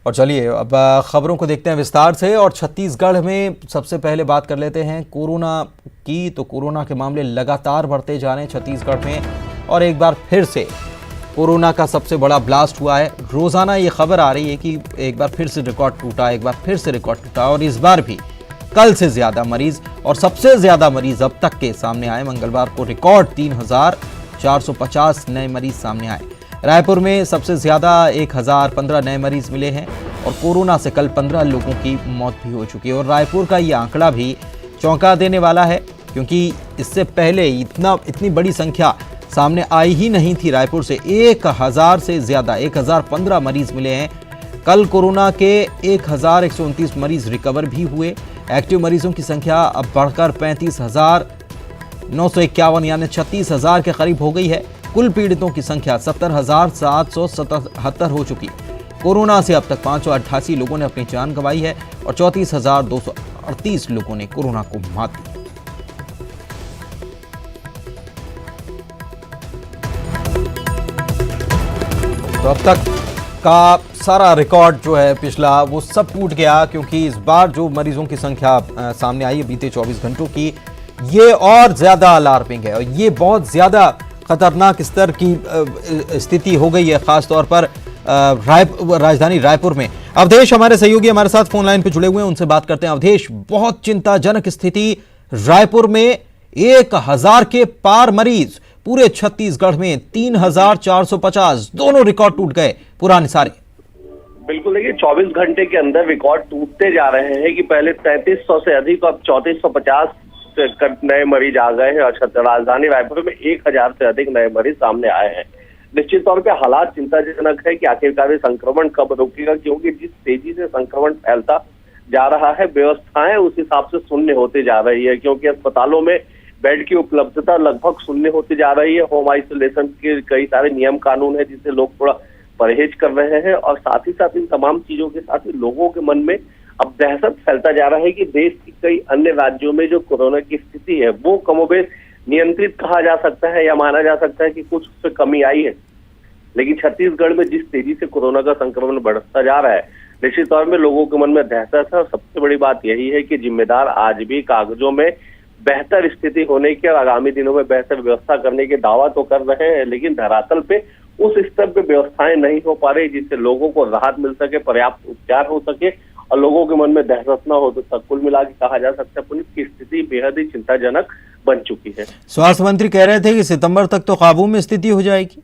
और चलिए अब खबरों को देखते हैं विस्तार से। और छत्तीसगढ़ में सबसे पहले बात कर लेते हैं कोरोना की। तो कोरोना के मामले लगातार बढ़ते जा रहे हैं छत्तीसगढ़ में और एक बार फिर से कोरोना का सबसे बड़ा ब्लास्ट हुआ है। रोजाना ये खबर आ रही है कि एक बार फिर से रिकॉर्ड टूटा, एक बार फिर से रिकॉर्ड टूटा और इस बार भी कल से ज्यादा मरीज और सबसे ज्यादा मरीज अब तक के सामने आए। मंगलवार को रिकॉर्ड 3,450 नए मरीज सामने आए। रायपुर में सबसे ज्यादा 1,015 नए मरीज मिले हैं और कोरोना से कल 15 लोगों की मौत भी हो चुकी है। और रायपुर का ये आंकड़ा भी चौंका देने वाला है क्योंकि इससे पहले इतनी बड़ी संख्या सामने आई ही नहीं थी। रायपुर से 1,000 से ज्यादा 1,015 मरीज मिले हैं। कल कोरोना के 1,129 मरीज रिकवर भी हुए। एक्टिव मरीजों की संख्या अब बढ़कर 35,951 यानी 36,000 के करीब हो गई है। कुल पीड़ितों की संख्या 70,777 हो चुकी। कोरोना से अब तक 588 लोगों ने अपनी जान गंवाई है और 34,238 लोगों ने कोरोना को मात दी। तो अब तक का सारा रिकॉर्ड जो है पिछला वो सब टूट गया क्योंकि इस बार जो मरीजों की संख्या सामने आई है बीते 24 घंटों की, ये और ज्यादा अलार्मिंग है और ये बहुत ज्यादा खतरनाक स्तर की स्थिति हो गई है, खासतौर पर राजधानी रायपुर में। अवधेश हमारे सहयोगी हमारे साथ फोन लाइन पे जुड़े हुए हैं, उनसे बात करते हैं। अवधेश, बहुत चिंताजनक स्थिति रायपुर में, 1,000 के पार मरीज, पूरे छत्तीसगढ़ में 3,450 दोनों रिकॉर्ड टूट गए पुराने सारे। बिल्कुल, देखिए 24 घंटे के अंदर रिकॉर्ड टूटते जा रहे हैं कि पहले 3300 से अधिक, अब 3450 नए मरीज आ गए हैं और राजधानी रायपुर में 1,000 से अधिक नए मरीज सामने आए हैं। निश्चित तौर पे हालात चिंताजनक है कि आखिरकार संक्रमण कब रुकेगा, क्योंकि जिस तेजी से संक्रमण फैलता जा रहा है व्यवस्थाएं उस हिसाब से शून्य होती जा रही है, क्योंकि अस्पतालों में बेड की उपलब्धता लगभग शून्य होती जा रही है। होम आइसोलेशन के कई सारे नियम कानून है जिससे लोग थोड़ा परहेज कर रहे हैं और साथ ही साथ इन तमाम चीजों के साथ ही लोगों के मन में अब दहशत फैलता जा रहा है कि देश की कई अन्य राज्यों में जो कोरोना की स्थिति है वो कमोबेश नियंत्रित कहा जा सकता है या माना जा सकता है कि कुछ उससे कमी आई है, लेकिन छत्तीसगढ़ में जिस तेजी से कोरोना का संक्रमण बढ़ता जा रहा है निश्चित तौर में लोगों के मन में दहशत है। और सबसे बड़ी बात यही है कि जिम्मेदार आज भी कागजों में बेहतर स्थिति होने के और आगामी दिनों में बेहतर व्यवस्था करने के दावा तो कर रहे हैं, लेकिन धरातल पे उस स्तर पे व्यवस्थाएं नहीं हो पा रही जिससे लोगों को राहत मिल सके, पर्याप्त उपचार हो सके और लोगों के मन में दहशत न हो। तो कुल मिला के कहा जा सकता है पुलिस की स्थिति बेहद ही चिंताजनक बन चुकी है। स्वास्थ्य मंत्री कह रहे थे कि सितंबर तक तो काबू में स्थिति हो जाएगी।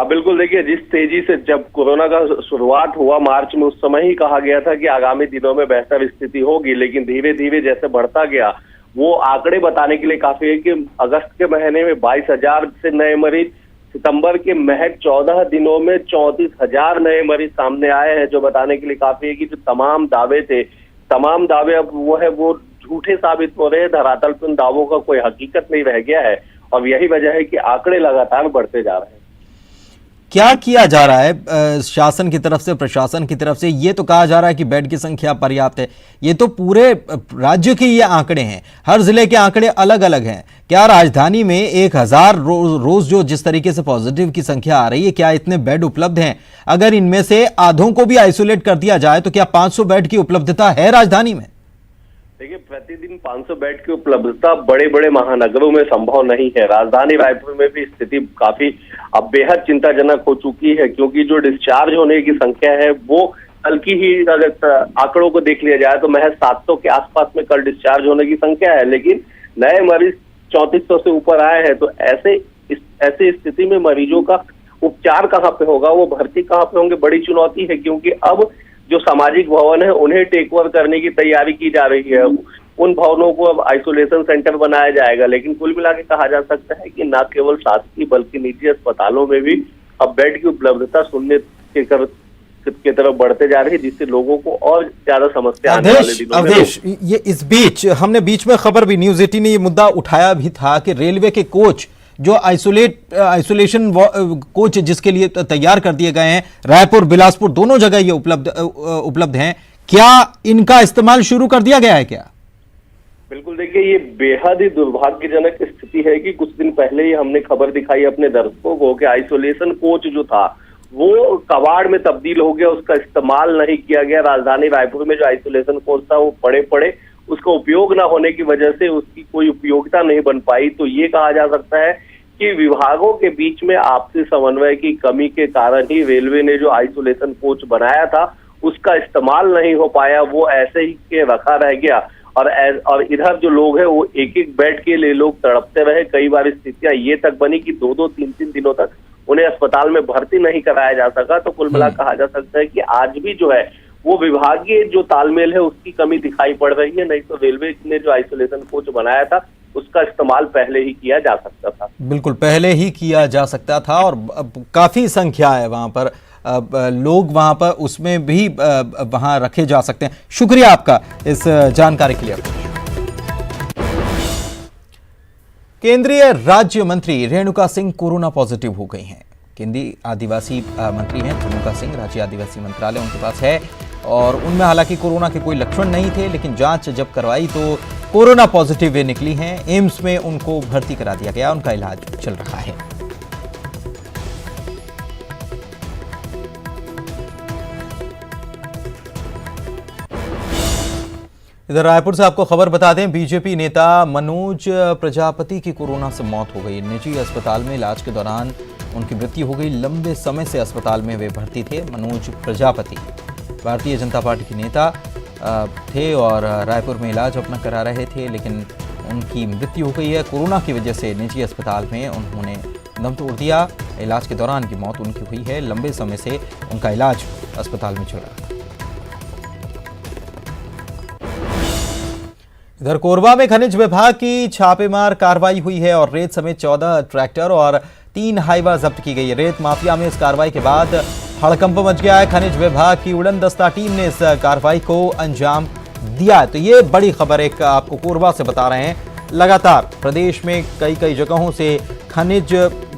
बिल्कुल, देखिए जिस तेजी से जब कोरोना का शुरुआत हुआ मार्च में, उस समय ही कहा गया था कि आगामी दिनों में बेहतर स्थिति होगी, लेकिन धीरे धीरे जैसे बढ़ता गया वो आंकड़े बताने के लिए काफी है कि अगस्त के महीने में 22,000 से नए मरीज, सितंबर के महज 14 दिनों में 34,000 नए मरीज सामने आए हैं, जो बताने के लिए काफी है कि जो तमाम दावे थे, तमाम दावे अब वो झूठे साबित हो रहे हैं। धरातल पर उन दावों का कोई हकीकत नहीं रह गया है और यही वजह है कि आंकड़े लगातार बढ़ते जा रहे हैं। क्या किया जा रहा है शासन की तरफ से, प्रशासन की तरफ से? ये तो कहा जा रहा है कि बेड की संख्या पर्याप्त है, ये तो पूरे राज्य के ये आंकड़े हैं, हर जिले के आंकड़े अलग अलग हैं। क्या राजधानी में 1,000 रोज जो जिस तरीके से पॉजिटिव की संख्या आ रही है, क्या इतने बेड उपलब्ध हैं? अगर इनमें से आधों को भी आइसोलेट कर दिया जाए तो क्या 500 बेड की उपलब्धता है राजधानी में? देखिए, प्रतिदिन 500 बेड की उपलब्धता बड़े बड़े महानगरों में संभव नहीं है। राजधानी रायपुर में भी स्थिति काफी अब बेहद चिंताजनक हो चुकी है, क्योंकि जो डिस्चार्ज होने की संख्या है वो कल की ही अगर आंकड़ों को देख लिया जाए तो महज 700 के आसपास में कल डिस्चार्ज होने की संख्या है, लेकिन नए मरीज 3400 से ऊपर आए हैं। तो ऐसे स्थिति में मरीजों का उपचार कहाँ पे होगा, वो भर्ती कहाँ पे होंगे, बड़ी चुनौती है। क्योंकि अब जो सामाजिक भवन है उन्हें टेक ओवर करने की तैयारी की जा रही है, उन भवनों को अब आइसोलेशन सेंटर बनाया जाएगा। लेकिन कुल मिला के कहा जा सकता है कि न केवल शासकीय बल्कि निजी अस्पतालों में भी अब बेड की उपलब्धता शून्य की तरफ बढ़ते जा रही है, जिससे लोगों को और ज्यादा समस्या आने वाले दिनों में। अवधेश, ये इस बीच हमने बीच में खबर भी, न्यूज 18 ने ये मुद्दा उठाया भी था कि रेलवे के कोच जो आइसोलेशन कोच जिसके लिए तैयार कर दिए गए हैं, रायपुर बिलासपुर दोनों जगह ये उपलब्ध हैं, क्या इनका इस्तेमाल शुरू कर दिया गया है क्या? बिल्कुल, देखिए ये बेहद ही दुर्भाग्यजनक स्थिति है कि कुछ दिन पहले ही हमने खबर दिखाई अपने दर्शकों को कि आइसोलेशन कोच जो था वो कबाड़ में तब्दील हो गया, उसका इस्तेमाल नहीं किया गया। राजधानी रायपुर में जो आइसोलेशन कोच था वो पड़े उसका उपयोग ना होने की वजह से उसकी कोई उपयोगिता नहीं बन पाई। तो ये कहा जा सकता है कि विभागों के बीच में आपसी समन्वय की कमी के कारण ही रेलवे ने जो आइसोलेशन कोच बनाया था उसका इस्तेमाल नहीं हो पाया, वो ऐसे ही के रखा रह गया। और इधर जो लोग हैं वो एक एक बेड के लिए लोग तड़पते रहे। कई बार स्थितियां ये तक बनी कि 2-2, 3-3 दिनों तक उन्हें अस्पताल में भर्ती नहीं कराया जा सका। तो कुल मिला कहा जा सकता है कि आज भी जो है वो विभागीय जो तालमेल है उसकी कमी दिखाई पड़ रही है। नहीं तो रेलवे ने जो आइसोलेशन कोच बनाया था उसका इस्तेमाल पहले ही किया जा सकता था। बिल्कुल पहले ही किया जा सकता था और काफी संख्या है वहां पर, लोग वहां पर उसमें भी वहां रखे जा सकते हैं। शुक्रिया आपका इस जानकारी के लिए। केंद्रीय राज्य मंत्री रेणुका सिंह कोरोना पॉजिटिव हो गई हैं। केंद्रीय आदिवासी मंत्री हैं रेणुका सिंह, राज्य आदिवासी मंत्रालय उनके पास है और उनमें हालांकि कोरोना के कोई लक्षण नहीं थे, लेकिन जांच जब करवाई तो कोरोना पॉजिटिव वे निकली हैं। एम्स में उनको भर्ती करा दिया गया, उनका इलाज चल रहा है। इधर रायपुर से आपको खबर बता दें, बीजेपी नेता मनोज प्रजापति की कोरोना से मौत हो गई। निजी अस्पताल में इलाज के दौरान उनकी मृत्यु हो गई। लंबे समय से अस्पताल में वे भर्ती थे। मनोज प्रजापति भारतीय जनता पार्टी के नेता थे और रायपुर में इलाज अपना करा रहे थे, लेकिन उनकी मृत्यु हो गई है। कोरोना की वजह से निजी अस्पताल में उन्होंने दम तोड़ दिया। इलाज के दौरान की मौत उनकी हुई है। लंबे समय से उनका इलाज अस्पताल में चल रहा था। इधर कोरबा में खनिज विभाग की छापेमार कार्रवाई हुई है और रेत समेत 14 ट्रैक्टर और 3 हाइवा जब्त की गई है। रेत माफिया में इस कार्रवाई के बाद हड़कंप मच गया है। खनिज विभाग की उड़न दस्ता टीम ने इस कार्रवाई को अंजाम दिया। तो ये बड़ी खबर एक आपको कोरबा से बता रहे हैं। लगातार प्रदेश में कई जगहों से खनिज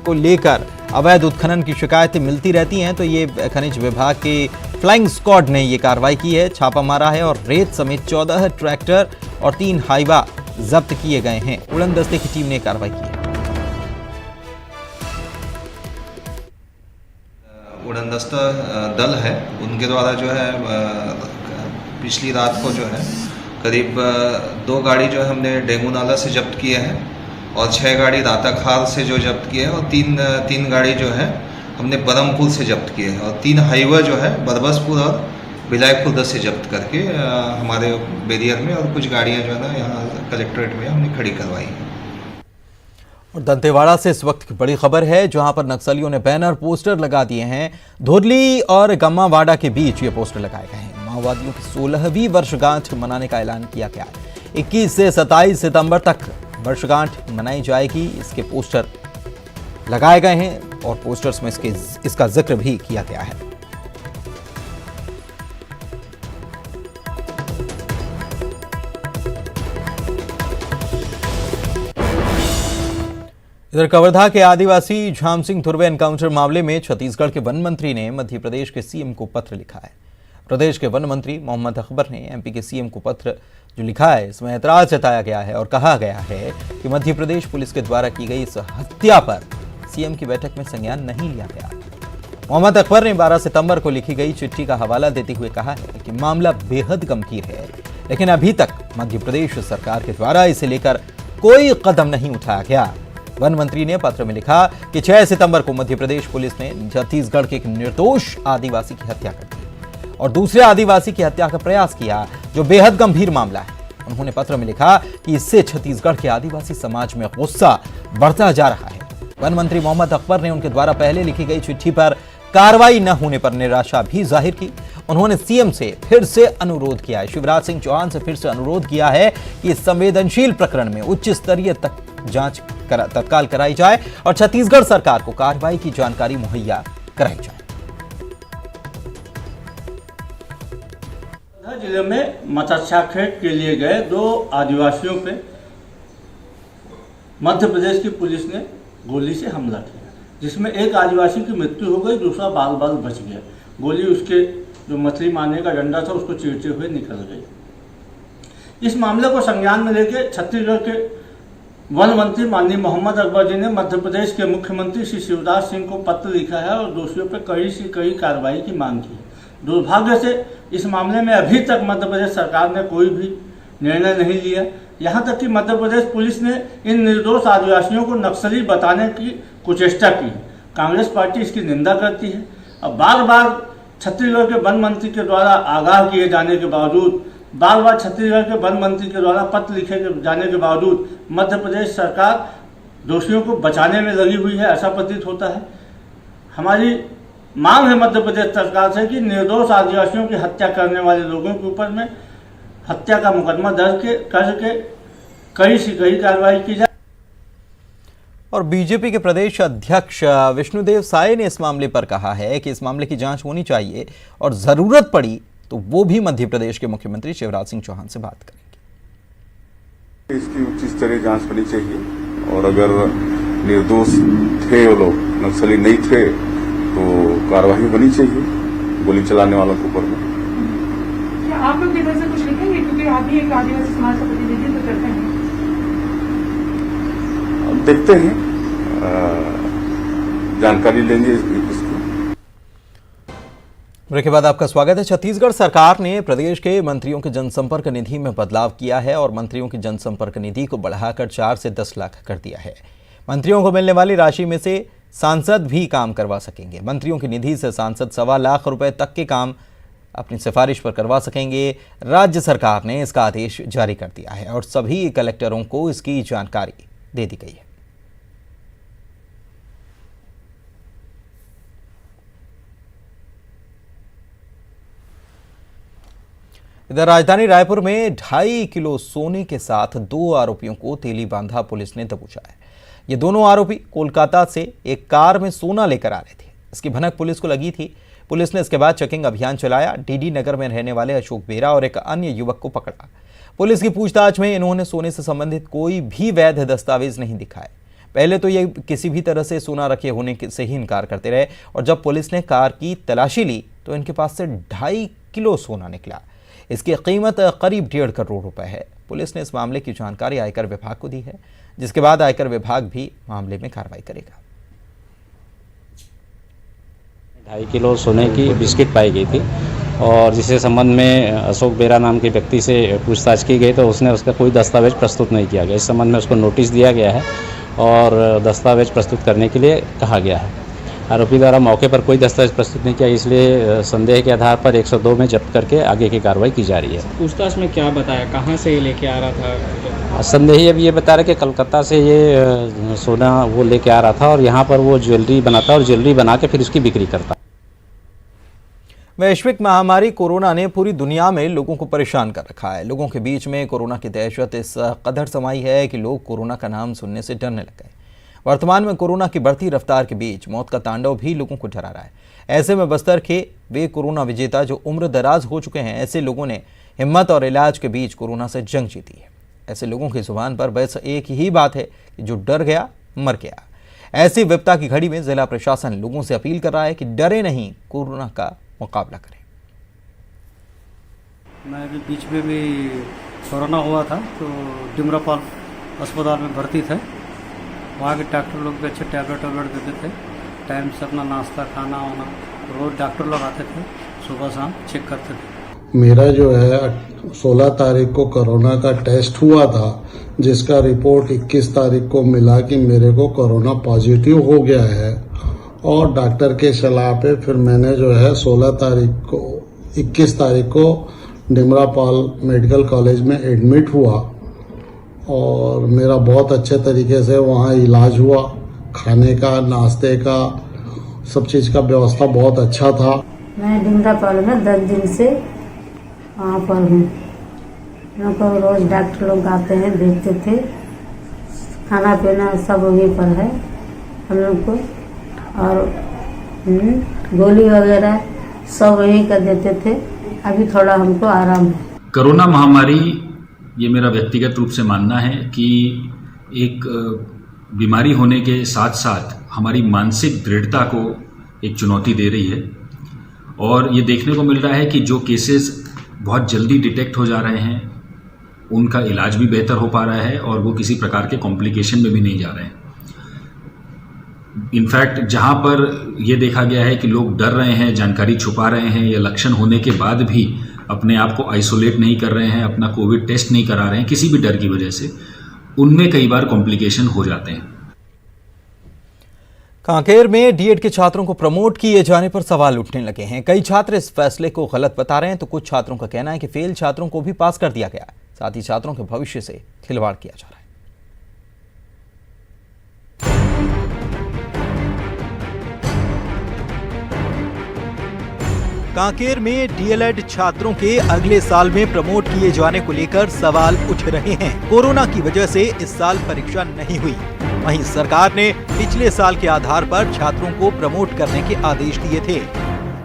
को लेकर अवैध उत्खनन की शिकायतें मिलती रहती हैं। तो ये खनिज विभाग के फ्लाइंग स्क्वाड ने ये कार्रवाई की है, छापा मारा है और रेत समेत 14 ट्रैक्टर और 3 हाइवा जब्त किए गए हैं। उड़न दस्ते की टीम ने कार्रवाई की है। उड़न दस्ता दल है, उनके द्वारा जो है पिछली रात को जो है करीब 2 गाड़ी जो है हमने डेंगू नाला से जब्त किए हैं और 6 गाड़ी राताखार से जो जब्त किए हैं और 3 गाड़ी जो है हमने बरमपुर से जब्त किए हैं और 3 हाईवा जो है बरबसपुर और बिलाय खुर्द से जब्त करके हमारे बैरियर में और कुछ गाड़ियां जो है ना यहाँ कलेक्ट्रेट में हमने खड़ी करवाई हैं। और दंतेवाड़ा से इस वक्त की बड़ी खबर है, जहां पर नक्सलियों ने बैनर पोस्टर लगा दिए हैं। धुरली और गम्मावाड़ा के बीच ये पोस्टर लगाए गए हैं। माओवादियों की 16वीं वर्षगांठ मनाने का ऐलान किया गया है। 21 से 27 सितंबर तक वर्षगांठ मनाई जाएगी। इसके पोस्टर लगाए गए हैं और पोस्टर्स में इसका जिक्र भी किया गया है। इधर कवर्धा के आदिवासी झाम सिंह धुर्वे एनकाउंटर मामले में छत्तीसगढ़ के वन मंत्री ने मध्य प्रदेश के सीएम को पत्र लिखा है। प्रदेश के वन मंत्री मोहम्मद अकबर ने एमपी के सीएम को पत्र जो लिखा है, इसमें ऐतराज जताया गया है और कहा गया है कि मध्य प्रदेश पुलिस के द्वारा की गई इस हत्या पर सीएम की बैठक में संज्ञान नहीं लिया गया। मोहम्मद अकबर ने 12 सितंबर को लिखी गई चिट्ठी का हवाला देते हुए कहा है कि मामला बेहद गंभीर है, लेकिन अभी तक मध्य प्रदेश सरकार के द्वारा इसे लेकर कोई कदम नहीं उठाया गया। वन मंत्री ने पत्र में लिखा कि 6 सितंबर को मध्य प्रदेश पुलिस ने छत्तीसगढ़ के एक निर्दोष आदिवासी की हत्या कर दी और दूसरे आदिवासी की हत्या का प्रयास किया, जो बेहद गंभीर मामला है। उन्होंने पत्र में लिखा कि इससे छत्तीसगढ़ के आदिवासी समाज में गुस्सा बढ़ता जा रहा है। वन मंत्री मोहम्मद अकबर ने उनके द्वारा पहले लिखी गई चिट्ठी पर कार्रवाई न होने पर निराशा भी जाहिर की। उन्होंने सीएम से फिर से अनुरोध किया है, शिवराज सिंह चौहान से फिर से अनुरोध किया है कि इस संवेदनशील प्रकरण में उच्च स्तरीय जांच तत्काल कराई जाए और छत्तीसगढ़ सरकार को कार्रवाई की जानकारी मुहैया कराई जाए। जिले में मत्स्याखेट के लिए गए 2 आदिवासियों पे मध्य प्रदेश की पुलिस ने गोली से हमला किया, जिसमें एक आदिवासी की मृत्यु हो गई, दूसरा बाल बाल बच गया। गोली उसके जो मछली मारने का डंडा था उसको चीरते हुए निकल गई। इस मामले को संज्ञान में लेकर छत्तीसगढ़ के वन मंत्री माननीय मोहम्मद अकबर जी ने मध्य प्रदेश के मुख्यमंत्री श्री शिवराज सिंह को पत्र लिखा है और दोषियों पर कड़ी से कड़ी कार्रवाई की मांग की है। दुर्भाग्य से इस मामले में अभी तक मध्य प्रदेश सरकार ने कोई भी निर्णय नहीं लिया। यहाँ तक कि मध्य प्रदेश पुलिस ने इन निर्दोष आदिवासियों को नक्सली बताने की कुचेष्टा की। कांग्रेस पार्टी इसकी निंदा करती है। अब बार बार छत्तीसगढ़ के वन मंत्री के द्वारा आगाह किए जाने के बावजूद, बार बार छत्तीसगढ़ के वन मंत्री के द्वारा पत्र लिखे जाने के बावजूद मध्य प्रदेश सरकार दोषियों को बचाने में लगी हुई है, ऐसा प्रतीत होता है। हमारी मांग है मध्य प्रदेश सरकार से कि निर्दोष आदिवासियों की हत्या करने वाले लोगों के ऊपर में हत्या का मुकदमा दर्ज करके कड़ी से कड़ी कार्रवाई की जाए। और बीजेपी के प्रदेश अध्यक्ष विष्णुदेव साय ने इस मामले पर कहा है कि इस मामले की जांच होनी चाहिए और जरूरत पड़ी तो वो भी मध्य प्रदेश के मुख्यमंत्री शिवराज सिंह चौहान से बात करेंगे। इसकी उच्च स्तरीय जांच होनी चाहिए और अगर निर्दोष थे वो लोग, नक्सली नहीं थे, तो कार्रवाई होनी चाहिए गोली चलाने वालों के ऊपर में। क्या आप लोग इधर से कुछ लिखेंगे, क्योंकि आप भी एक आदिवासी समाज का प्रतिनिधित्व करते हैं? अब देखते हैं, जानकारी लेंगे इसकी। ब्रेक के बाद आपका स्वागत है। छत्तीसगढ़ सरकार ने प्रदेश के मंत्रियों के जनसंपर्क निधि में बदलाव किया है और मंत्रियों की जनसंपर्क निधि को बढ़ाकर 4 से 10 लाख कर दिया है। मंत्रियों को मिलने वाली राशि में से सांसद भी काम करवा सकेंगे। मंत्रियों की निधि से सांसद 1.25 लाख रुपए तक के काम अपनी सिफारिश पर करवा सकेंगे। राज्य सरकार ने इसका आदेश जारी कर दिया है और सभी कलेक्टरों को इसकी जानकारी दे दी गई है। इधर राजधानी रायपुर में 2.5 किलो सोने के साथ 2 आरोपियों को तेलीबांधा पुलिस ने दबोचा है। ये दोनों आरोपी कोलकाता से एक कार में सोना लेकर आ रहे थे। इसकी भनक पुलिस को लगी थी। पुलिस ने इसके बाद चेकिंग अभियान चलाया। डीडी नगर में रहने वाले अशोक बेरा और एक अन्य युवक को पकड़ा। पुलिस की पूछताछ में इन्होंने सोने से संबंधित कोई भी वैध दस्तावेज नहीं दिखाए। पहले तो ये किसी भी तरह से सोना रखे होने से ही इनकार करते रहे और जब पुलिस ने कार की तलाशी ली तो इनके पास से 2.5 किलो सोना निकला। इसकी कीमत करीब 1.5 करोड़ रुपए है। पुलिस ने इस मामले की जानकारी आयकर विभाग को दी है, जिसके बाद आयकर विभाग भी मामले में कार्रवाई करेगा। 2.5 किलो सोने की बिस्किट पाई गई थी और जिसके संबंध में अशोक बेरा नाम के व्यक्ति से पूछताछ की गई तो उसने उसका कोई दस्तावेज प्रस्तुत नहीं किया गया। इस संबंध में उसको नोटिस दिया गया है और दस्तावेज प्रस्तुत करने के लिए कहा गया है। आरोपी द्वारा मौके पर कोई दस्तावेज प्रस्तुत नहीं किया, इसलिए संदेह के आधार पर 102 में जब्त करके आगे की कार्रवाई की जा रही है। पूछताछ में क्या बताया, कहाँ से ये लेके आ रहा था? संदेही अभी ये बता रहे कि कलकत्ता से ये सोना वो लेके आ रहा था और यहाँ पर वो ज्वेलरी बनाता और ज्वेलरी बना के फिर उसकी बिक्री करता। वैश्विक महामारी कोरोना ने पूरी दुनिया में लोगों को परेशान कर रखा है। लोगों के बीच में कोरोना की दहशत इस कदर समाई है कि लोग कोरोना का नाम सुनने से डरने लग गए। वर्तमान में कोरोना की बढ़ती रफ्तार के बीच मौत का तांडव भी लोगों को डरा रहा है। ऐसे में बस्तर के वे कोरोना विजेता जो उम्र दराज हो चुके हैं, ऐसे लोगों ने हिम्मत और इलाज के बीच कोरोना से जंग जीती है। ऐसे लोगों की जुबान पर बस एक ही बात है कि जो डर गया मर गया। ऐसी विपदा की घड़ी में जिला प्रशासन लोगों से अपील कर रहा है कि डरे नहीं, कोरोना का मुकाबला करें। मैं भी बीच में भी कोरोना हुआ था तो डिमरापाल अस्पताल में भर्ती थे। वहाँ के डॉक्टर लोग भी अच्छे टैबलेट देते थे, टाइम से अपना नाश्ता खाना वाना, रोज डॉक्टर लोग आते थे, सुबह शाम चेक करते थे। मेरा जो है 16 तारीख को कोरोना का टेस्ट हुआ था, जिसका रिपोर्ट 21 तारीख को मिला कि मेरे को कोरोना पॉजिटिव हो गया है और डॉक्टर के सलाह पे फिर मैंने जो है 21 तारीख को डिमरापाल मेडिकल कॉलेज में एडमिट हुआ और मेरा बहुत अच्छे तरीके से वहाँ इलाज हुआ। खाने का, नाश्ते का, सब चीज़ का व्यवस्था बहुत अच्छा था। मैं डिमरापाल में 10 दिन से वहाँ पर हूँ। यहाँ पर रोज डॉक्टर लोग आते हैं, देखते थे। खाना पीना सब वहीं पर है हम लोग को और गोली वगैरह सब वहीं कर देते थे। अभी थोड़ा हमको आराम है। कोरोना महामारी, ये मेरा व्यक्तिगत रूप से मानना है कि एक बीमारी होने के साथ साथ हमारी मानसिक दृढ़ता को एक चुनौती दे रही है और ये देखने को मिल रहा है कि जो केसेस बहुत जल्दी डिटेक्ट हो जा रहे हैं उनका इलाज भी बेहतर हो पा रहा है और वो किसी प्रकार के कॉम्प्लिकेशन में भी नहीं जा रहे हैं। इनफैक्ट जहाँ पर ये देखा गया है कि लोग डर रहे हैं, जानकारी छुपा रहे हैं या लक्षण होने के बाद भी अपने आप को आइसोलेट नहीं कर रहे हैं, अपना कोविड टेस्ट नहीं करा रहे हैं किसी भी डर की वजह से, उनमें कई बार कॉम्प्लिकेशन हो जाते हैं। कांकेर में डीएड के छात्रों को प्रमोट किए जाने पर सवाल उठने लगे हैं। कई छात्र इस फैसले को गलत बता रहे हैं तो कुछ छात्रों का कहना है कि फेल छात्रों को भी पास कर दिया गया है। साथ ही छात्रों के भविष्य से खिलवाड़ किया जा रहा है। कांकेर में डीएलएड छात्रों के अगले साल में प्रमोट किए जाने को लेकर सवाल उठ रहे हैं। कोरोना की वजह से इस साल परीक्षा नहीं हुई। वहीं सरकार ने पिछले साल के आधार पर छात्रों को प्रमोट करने के आदेश दिए थे।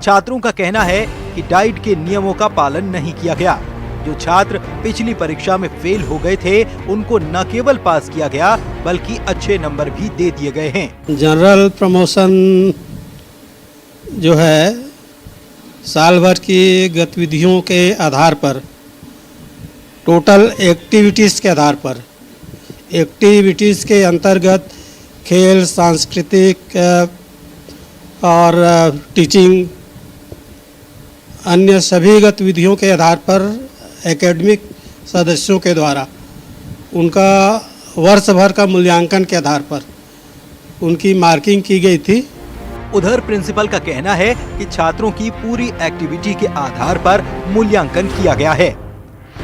छात्रों का कहना है कि डाइट के नियमों का पालन नहीं किया गया। जो छात्र पिछली परीक्षा में फेल हो गए थे उनको न केवल पास किया गया बल्कि अच्छे नंबर भी दे दिए गए हैं। जनरल प्रमोशन जो है साल भर की गतिविधियों के आधार पर, टोटल एक्टिविटीज़ के आधार पर, एक्टिविटीज़ के अंतर्गत खेल, सांस्कृतिक और टीचिंग, अन्य सभी गतिविधियों के आधार पर एकेडमिक सदस्यों के द्वारा उनका वर्ष भर का मूल्यांकन के आधार पर उनकी मार्किंग की गई थी। उधर प्रिंसिपल का कहना है कि छात्रों की पूरी एक्टिविटी के आधार पर मूल्यांकन किया गया है।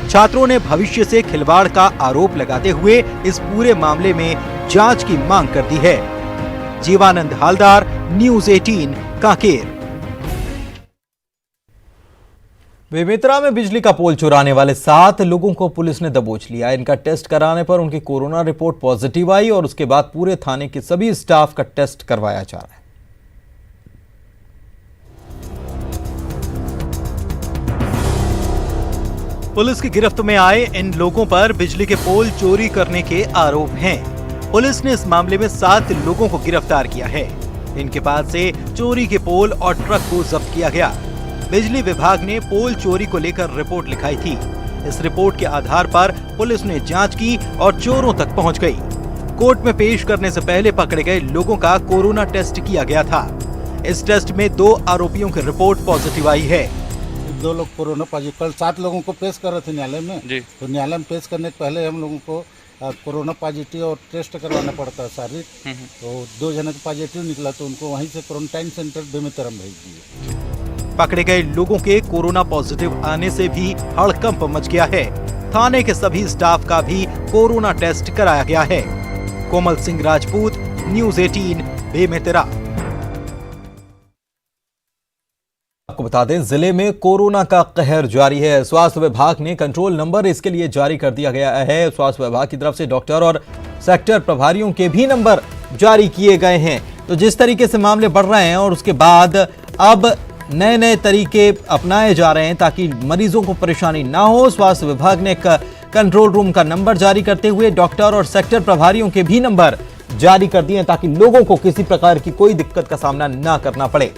छात्रों ने भविष्य से खिलवाड़ का आरोप लगाते हुए इस पूरे मामले में जांच की मांग कर दी है। जीवानंद हालदार, न्यूज़ 18 कांकेर। बेमेतरा में बिजली का पोल चुराने वाले 7 लोगों को पुलिस ने दबोच लिया। इनका टेस्ट कराने पर उनकी कोरोना रिपोर्ट पॉजिटिव आई और उसके बाद पूरे थाने के सभी स्टाफ का टेस्ट करवाया जा रहा है। पुलिस की गिरफ्त में आए इन लोगों पर बिजली के पोल चोरी करने के आरोप हैं। पुलिस ने इस मामले में 7 लोगों को गिरफ्तार किया है। इनके पास से चोरी के पोल और ट्रक को जब्त किया गया। बिजली विभाग ने पोल चोरी को लेकर रिपोर्ट लिखाई थी। इस रिपोर्ट के आधार पर पुलिस ने जांच की और चोरों तक पहुंच गई। कोर्ट में पेश करने से पहले पकड़े गए लोगों का कोरोना टेस्ट किया गया था। इस टेस्ट में 2 आरोपियों की रिपोर्ट पॉजिटिव आई है। 2 लोग कोरोना पॉजिटिव, कल 7 लोगों को पेश कर रहे थे न्यायालय में जी। तो न्यायालय में पेश करने के पहले हम लोगों को कोरोना पॉजिटिव और टेस्ट करवाना पड़ता है शारीरिक। तो 2 जने का पॉजिटिव निकला तो उनको वहीं से क्वारंटाइन सेंटर बेमेतरा में भेज दिए। पकड़े गए लोगों के कोरोना पॉजिटिव आने से भी हड़कंप मच गया है। थाने के सभी स्टाफ का भी कोरोना टेस्ट कराया गया है। कोमल सिंह राजपूत, न्यूज़ 18 बेमेतरा। आपको बता दें, जिले में कोरोना का कहर जारी है। स्वास्थ्य विभाग ने कंट्रोल नंबर इसके लिए जारी कर दिया गया है। स्वास्थ्य विभाग की तरफ से डॉक्टर और सेक्टर प्रभारियों के भी नंबर जारी किए गए हैं। तो जिस तरीके से मामले बढ़ रहे हैं और उसके बाद अब नए नए तरीके अपनाए जा रहे हैं ताकि मरीजों को परेशानी ना हो, स्वास्थ्य विभाग ने एक कंट्रोल रूम का नंबर जारी करते हुए डॉक्टर और सेक्टर प्रभारियों के भी नंबर जारी कर दिए ताकि लोगों को किसी प्रकार की कोई दिक्कत का सामना ना करना पड़े।